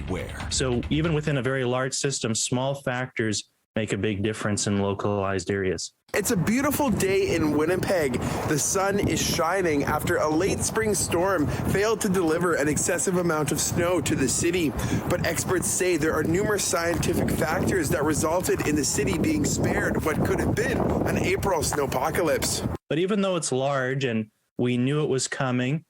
everywhere. So even within a very large system, small factors make a big difference in localized areas. It's a beautiful day in Winnipeg. The sun is shining after a late spring storm failed to deliver an excessive amount of snow to the city. But experts say there are numerous scientific factors that resulted in the city being spared what could have been an April snowpocalypse. But even though it's large and we knew it was coming,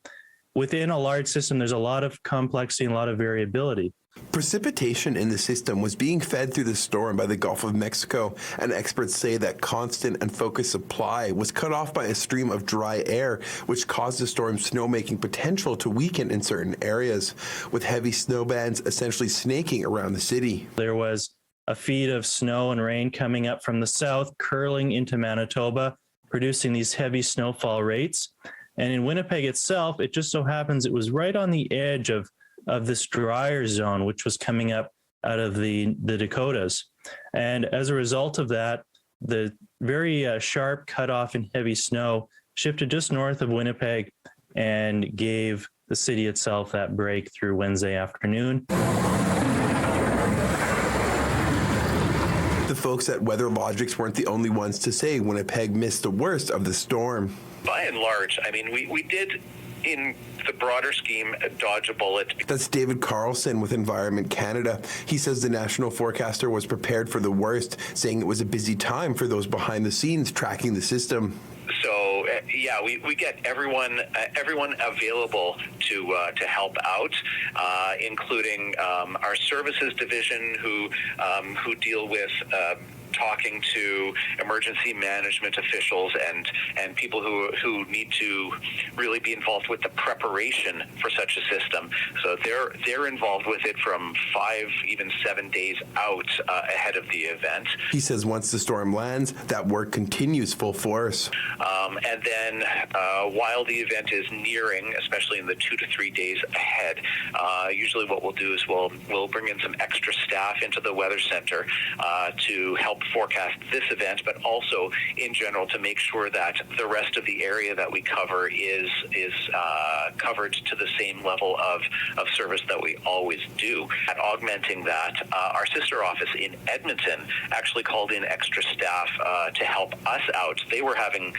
within a large system, there's a lot of complexity and a lot of variability. Precipitation in the system was being fed through the storm by the Gulf of Mexico, and experts say that constant and focused supply was cut off by a stream of dry air, which caused the storm's snowmaking potential to weaken in certain areas, with heavy snow bands essentially snaking around the city. There was a feed of snow and rain coming up from the south, curling into Manitoba, producing these heavy snowfall rates. And in Winnipeg itself, it just so happens it was right on the edge of this drier zone, which was coming up out of the Dakotas. And as a result of that, the very sharp cutoff in heavy snow shifted just north of Winnipeg and gave the city itself that break through Wednesday afternoon. The folks at WeatherLogics weren't the only ones to say Winnipeg missed the worst of the storm. By and large, I mean, we did, in the broader scheme, dodge a bullet. That's David Carlson with Environment Canada. He says the national forecaster was prepared for the worst, saying it was a busy time for those behind the scenes tracking the system. So yeah, we get everyone available to help out, including our services division who deal with talking to emergency management officials and people who need to really be involved with the preparation for such a system. So they're involved with it from 5, even 7 days out ahead of the event. He says once the storm lands, that work continues full force. And then while the event is nearing, especially in the 2 to 3 days ahead, usually what we'll do is we'll bring in some extra staff into the weather center to help forecast this event, but also in general to make sure that the rest of the area that we cover is covered to the same level of service that we always do. And augmenting that, our sister office in Edmonton actually called in extra staff to help us out. They were having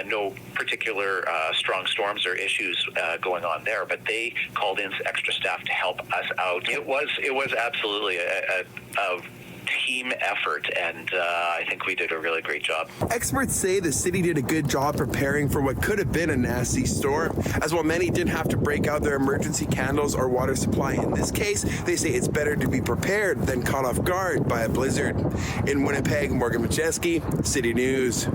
no particular strong storms or issues going on there, but they called in extra staff to help us out. It was absolutely a team effort, and I think we did a really great job. Experts say the city did a good job preparing for what could have been a nasty storm. As while many didn't have to break out their emergency candles or water supply in this case, they say it's better to be prepared than caught off guard by a blizzard. In Winnipeg, Modjeski, City News.